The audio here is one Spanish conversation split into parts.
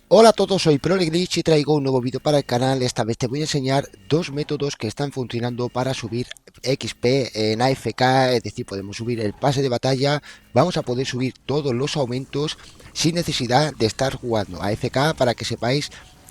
Hola a todos, soy ProLeglitch y traigo un nuevo vídeo para el canal. Esta vez te voy a enseñar dos métodos que están funcionando para subir XP en AFK, es decir, podemos subir el pase de batalla, vamos a poder subir todos los aumentos sin necesidad de estar jugando AFK. Para que sepáis,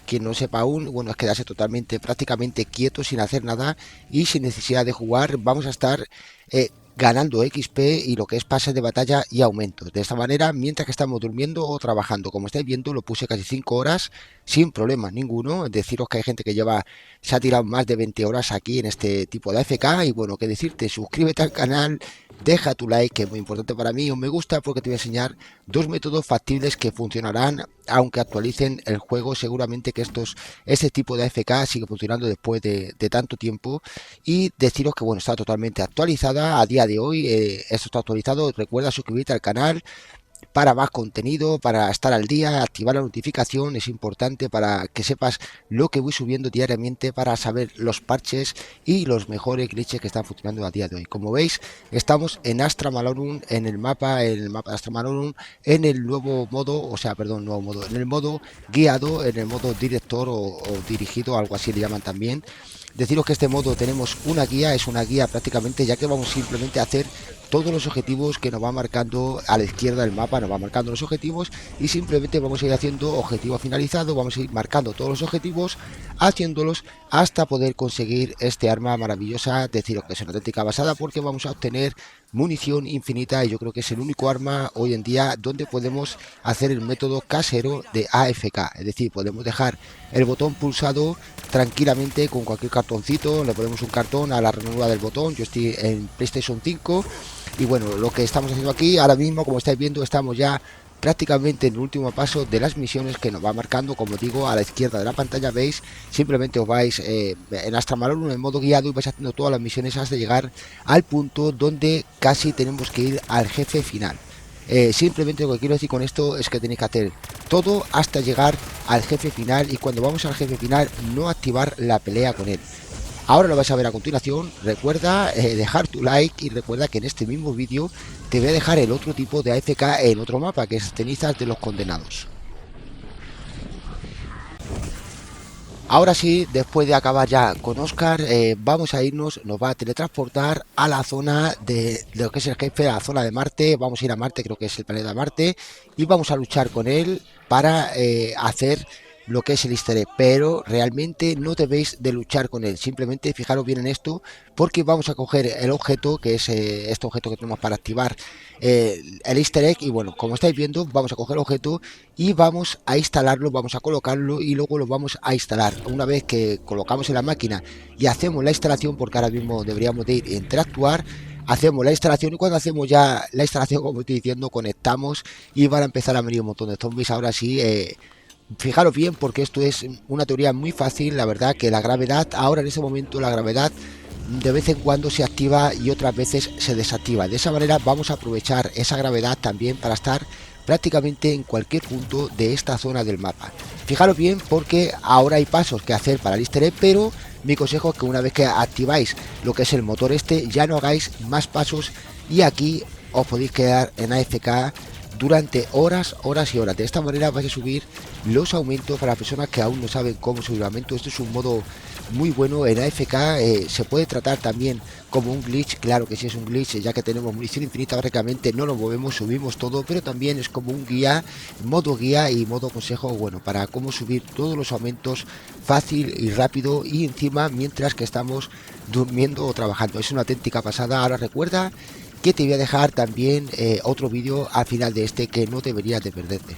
quien no sepa aún, bueno, es quedarse totalmente, prácticamente quieto sin hacer nada y sin necesidad de jugar. Vamos a estar ganando XP y lo que es pase de batalla y aumentos. De esta manera, mientras que estamos durmiendo o trabajando, como estáis viendo, lo puse casi 5 horas sin problemas ninguno. Deciros que hay gente que se ha tirado más de 20 horas aquí en este tipo de AFK. Y bueno, que decirte, suscríbete al canal, deja tu like, que es muy importante para mí, o me gusta, porque te voy a enseñar dos métodos factibles que funcionarán aunque actualicen el juego. Seguramente que este tipo de AFK sigue funcionando después de tanto tiempo. Y deciros que bueno, está totalmente actualizada a día de hoy. Esto está actualizado. Recuerda suscribirte al canal para más contenido, para estar al día, activar la notificación. Es importante para que sepas lo que voy subiendo diariamente, para saber los parches y los mejores glitches que están funcionando a día de hoy. Como veis, estamos en Astra Malorum, en el mapa de Astra Malorum, en el nuevo modo, o sea, perdón, nuevo modo, en el modo guiado, en el modo director o dirigido, algo así le llaman también. Deciros que este modo tenemos una guía, es una guía prácticamente, ya que vamos simplemente a hacer todos los objetivos que nos va marcando a la izquierda del mapa. Nos va marcando los objetivos y simplemente vamos a ir haciendo objetivo finalizado, vamos a ir marcando todos los objetivos, haciéndolos hasta poder conseguir este arma maravillosa. Deciros que es una auténtica basada, porque vamos a obtener munición infinita, y yo creo que es el único arma hoy en día donde podemos hacer el método casero de AFK. Es decir, podemos dejar el botón pulsado tranquilamente con cualquier cartoncito. Le ponemos un cartón a la ranura del botón. Yo estoy en PlayStation 5 y bueno, lo que estamos haciendo aquí ahora mismo, como estáis viendo, estamos ya prácticamente en el último paso de las misiones que nos va marcando. Como digo, a la izquierda de la pantalla veis, simplemente os vais en Astra Malorum en modo guiado y vais haciendo todas las misiones hasta llegar al punto donde casi tenemos que ir al jefe final. Simplemente lo que quiero decir con esto es que tenéis que hacer todo hasta llegar al jefe final, y cuando vamos al jefe final no activar la pelea con él. Ahora lo vais a ver a continuación. Recuerda dejar tu like, y recuerda que en este mismo vídeo te voy a dejar el otro tipo de AFK en otro mapa, que es Cenizas de los Condenados. Ahora sí, después de acabar ya con Oscar, vamos a irnos, nos va a teletransportar a la zona de lo que es el jefe, a la zona de Marte. Vamos a ir a Marte, creo que es el planeta Marte, y vamos a luchar con él para hacer lo que es el easter egg. Pero realmente no debéis de luchar con él, simplemente fijaros bien en esto, porque vamos a coger el objeto, que es este objeto que tenemos para activar el easter egg. Y bueno, como estáis viendo, vamos a coger el objeto y vamos a instalarlo, vamos a colocarlo y luego lo vamos a instalar. Una vez que colocamos en la máquina y hacemos la instalación, porque ahora mismo deberíamos de ir a interactuar, hacemos la instalación, y cuando hacemos ya la instalación, como estoy diciendo, conectamos y van a empezar a venir un montón de zombies. Ahora sí, fijaros bien, porque esto es una teoría muy fácil. La verdad que la gravedad, ahora en ese momento la gravedad de vez en cuando se activa y otras veces se desactiva. De esa manera vamos a aprovechar esa gravedad también para estar prácticamente en cualquier punto de esta zona del mapa. Fijaros bien, porque ahora hay pasos que hacer para el easter egg, pero mi consejo es que una vez que activáis lo que es el motor este, ya no hagáis más pasos, y aquí os podéis quedar en AFK durante horas, horas y horas. De esta manera vais a subir los aumentos para personas que aún no saben cómo subir aumentos. Esto es un modo muy bueno en AFK. Se puede tratar también como un glitch, claro que sí es un glitch, ya que tenemos munición infinita. Básicamente no nos movemos, subimos todo, pero también es como un guía, modo guía y modo consejo, bueno, para cómo subir todos los aumentos fácil y rápido, y encima mientras que estamos durmiendo o trabajando. Es una auténtica pasada. Ahora recuerda que te voy a dejar también otro vídeo al final de este que no deberías de perderte.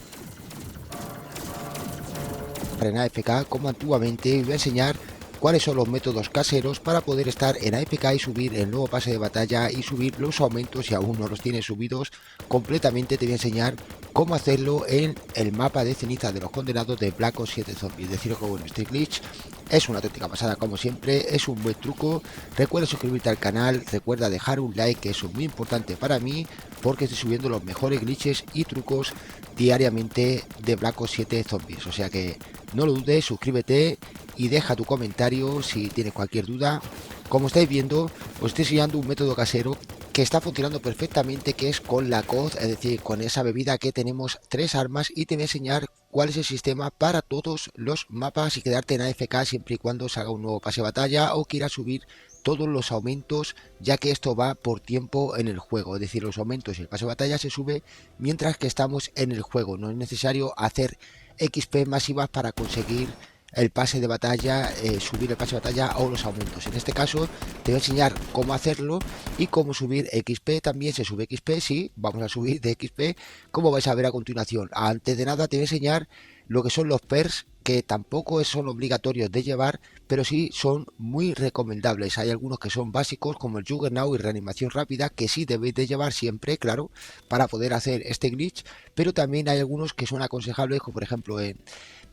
En AFK como antiguamente, voy a enseñar cuáles son los métodos caseros para poder estar en AFK y subir el nuevo pase de batalla y subir los aumentos. Si aún no los tienes subidos completamente, te voy a enseñar cómo hacerlo en el mapa de ceniza de los condenados de Black Ops 7 Zombies. Deciros que bueno, este glitch es una auténtica pasada, como siempre, es un buen truco. Recuerda suscribirte al canal, recuerda dejar un like, que eso es muy importante para mí, porque estoy subiendo los mejores glitches y trucos diariamente de Black Ops 7 Zombies. O sea que no lo dudes, suscríbete y deja tu comentario si tienes cualquier duda. Como estáis viendo, os estoy enseñando un método casero que está funcionando perfectamente, que es con la COD, es decir, con esa bebida que tenemos tres armas, y te voy a enseñar cuál es el sistema para todos los mapas y quedarte en AFK siempre y cuando salga un nuevo pase de batalla o quieras subir todos los aumentos, ya que esto va por tiempo en el juego, es decir, los aumentos y el pase de batalla se sube mientras que estamos en el juego. No es necesario hacer XP masivas para conseguir el pase de batalla, subir el pase de batalla o los aumentos. En este caso te voy a enseñar cómo hacerlo y cómo subir XP. También se sube XP, sí, vamos a subir de XP, como vais a ver a continuación. Antes de nada te voy a enseñar lo que son los perks, que tampoco son obligatorios de llevar, pero sí son muy recomendables. Hay algunos que son básicos, como el Juggernaut y reanimación rápida, que sí debéis de llevar siempre, claro, para poder hacer este glitch, pero también hay algunos que son aconsejables, como por ejemplo en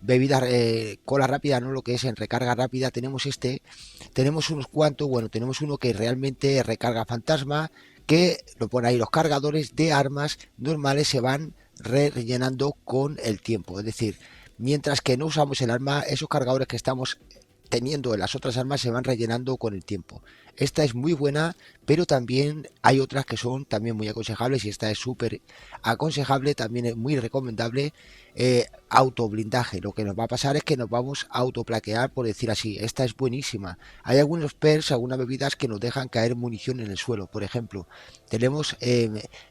bebidas, cola rápida, no, lo que es en recarga rápida tenemos unos cuantos. Bueno, tenemos uno que realmente recarga fantasma, que lo pone ahí. Los cargadores de armas normales se van rellenando con el tiempo, es decir, mientras que no usamos el arma, esos cargadores que estamos teniendo en las otras armas se van rellenando con el tiempo. Esta es muy buena, pero también hay otras que son también muy aconsejables, y esta es súper aconsejable, también es muy recomendable. Autoblindaje, lo que nos va a pasar es que nos vamos a autoplaquear, por decir así. Esta es buenísima. Hay algunos perks, algunas bebidas que nos dejan caer munición en el suelo. Por ejemplo, tenemos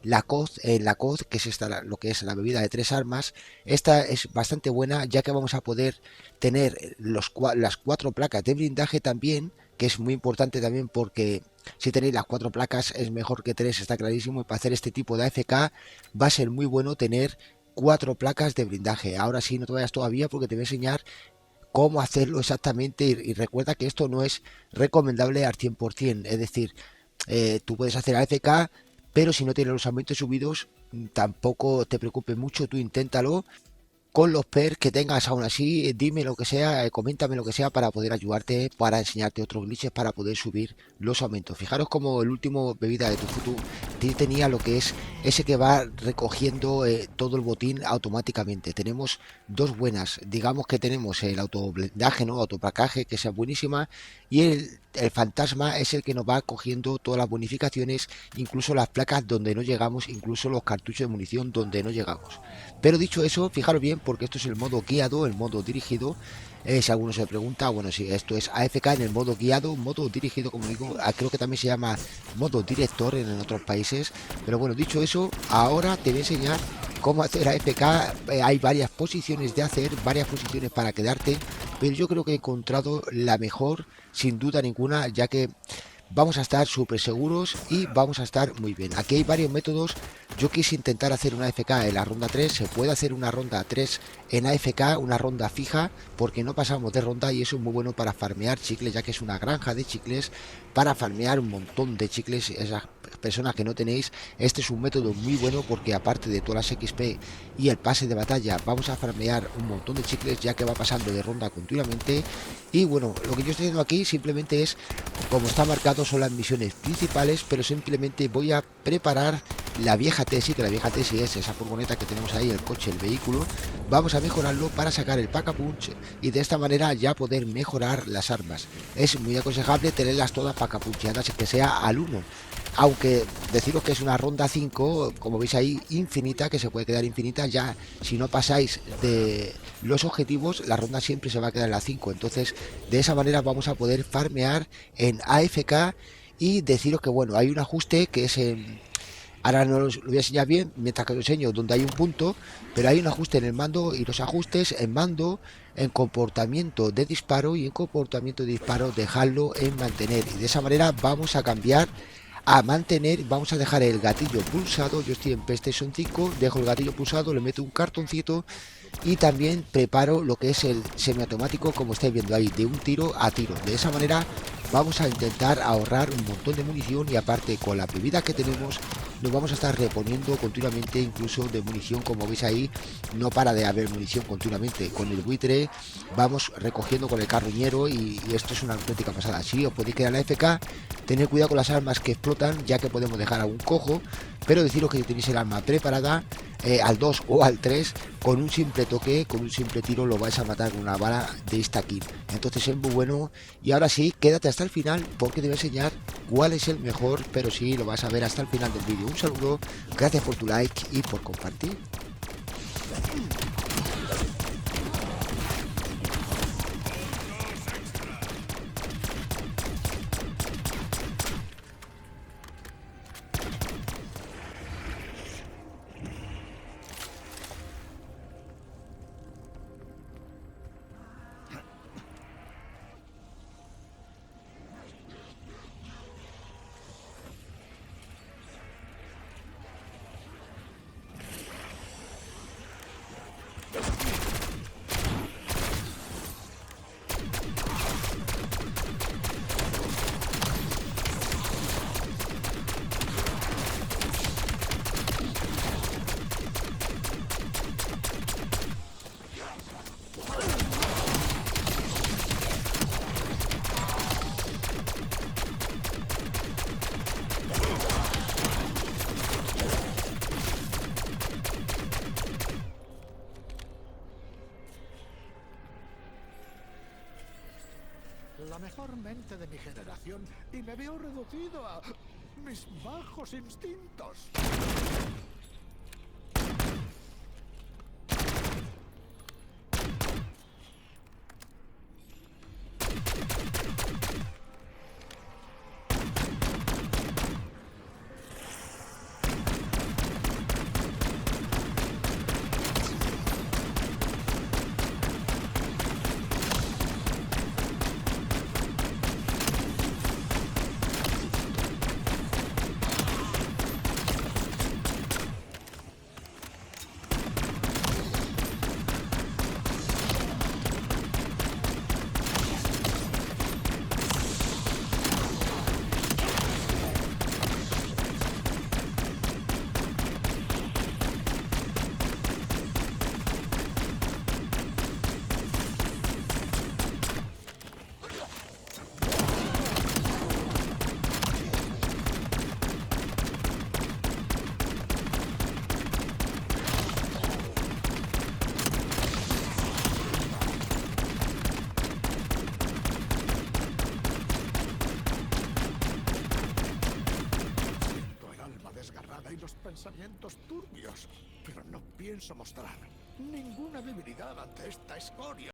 la COD, que es esta, lo que es la bebida de 3 armas. Esta es bastante buena, ya que vamos a poder tener las 4 placas de blindaje también, que es muy importante también, porque si tenéis las 4 placas es mejor que 3, está clarísimo. Y para hacer este tipo de AFK va a ser muy bueno tener 4 placas de blindaje. Ahora sí, no te vayas todavía, porque te voy a enseñar cómo hacerlo exactamente, y recuerda que esto no es recomendable al 100%, es decir, tú puedes hacer AFK, pero si no tienes los aumentos subidos, tampoco te preocupes mucho, tú inténtalo con los perks que tengas. Aún así, dime lo que sea, coméntame lo que sea para poder ayudarte, para enseñarte otros glitches para poder subir los aumentos. Fijaros como el último bebida de Tufutu tenía lo que es ese que va recogiendo todo el botín automáticamente. Tenemos dos buenas, digamos que tenemos el autoblindaje, ¿no? Autoplacaje, que sea buenísima, y el fantasma es el que nos va cogiendo todas las bonificaciones, incluso las placas donde no llegamos, incluso los cartuchos de munición donde no llegamos. Pero dicho eso, fijaros bien, porque esto es el modo guiado, el modo dirigido. Si alguno se pregunta, bueno, si esto es AFK en el modo guiado, modo dirigido, como digo, creo que también se llama modo director en otros países. Pero bueno, dicho eso, ahora te voy a enseñar cómo hacer AFK. Hay varias posiciones de hacer, varias posiciones para quedarte, pero yo creo que he encontrado la mejor, sin duda ninguna, ya que vamos a estar súper seguros y vamos a estar muy bien. Aquí hay varios métodos. Yo quise intentar hacer una AFK en la ronda 3. Se puede hacer una ronda 3 en AFK, una ronda fija, porque no pasamos de ronda, y eso es muy bueno para farmear chicles, ya que es una granja de chicles para farmear un montón de chicles. Esas personas que no tenéis, este es un método muy bueno, porque aparte de todas las XP y el pase de batalla, vamos a farmear un montón de chicles, ya que va pasando de ronda continuamente. Y bueno, lo que yo estoy haciendo aquí simplemente es, como está marcado, son las misiones principales, pero simplemente voy a preparar la vieja Tessie, que la vieja Tessie es esa furgoneta que tenemos ahí, el coche, el vehículo. Vamos a mejorarlo para sacar el Pack-a-Punch y de esta manera ya poder mejorar las armas. Es muy aconsejable tenerlas todas pack-a-puncheadas, que sea al 1. Aunque deciros que es una ronda 5, como veis ahí, infinita, que se puede quedar infinita. Ya si no pasáis de los objetivos, la ronda siempre se va a quedar en la 5. Entonces, de esa manera vamos a poder farmear en AFK. Y deciros que bueno, hay un ajuste que es en... Ahora no lo voy a enseñar bien mientras que lo enseño, donde hay un punto, pero hay un ajuste en el mando, y los ajustes en mando, en comportamiento de disparo y en comportamiento de disparo, dejarlo en mantener. Y de esa manera vamos a cambiar a mantener. Vamos a dejar el gatillo pulsado. Yo estoy en PlayStation 5, dejo el gatillo pulsado, le meto un cartoncito y también preparo lo que es el semiautomático, como estáis viendo ahí, de un tiro a tiro. De esa manera vamos a intentar ahorrar un montón de munición, y aparte con la bebida que tenemos nos vamos a estar reponiendo continuamente, incluso de munición. Como veis ahí, no para de haber munición continuamente. Con el buitre vamos recogiendo con el carruñero, y esto es una auténtica pasada. Si os podéis quedar en la FK, tened cuidado con las armas que explotan, ya que podemos dejar a un cojo, pero deciros que si tenéis el arma preparada, al 2 o al 3, con un simple toque, con un simple tiro, lo vais a matar con una bala de insta-kill. Entonces es muy bueno. Y ahora sí, quédate hasta el final, porque te voy a enseñar cuál es el mejor, pero sí, lo vas a ver hasta el final del vídeo. Un saludo, gracias por tu like y por compartir. la mejor mente de mi generación y me veo reducido a mis bajos instintos. Desgarrada y los pensamientos turbios, pero no pienso mostrar ninguna debilidad ante esta escoria.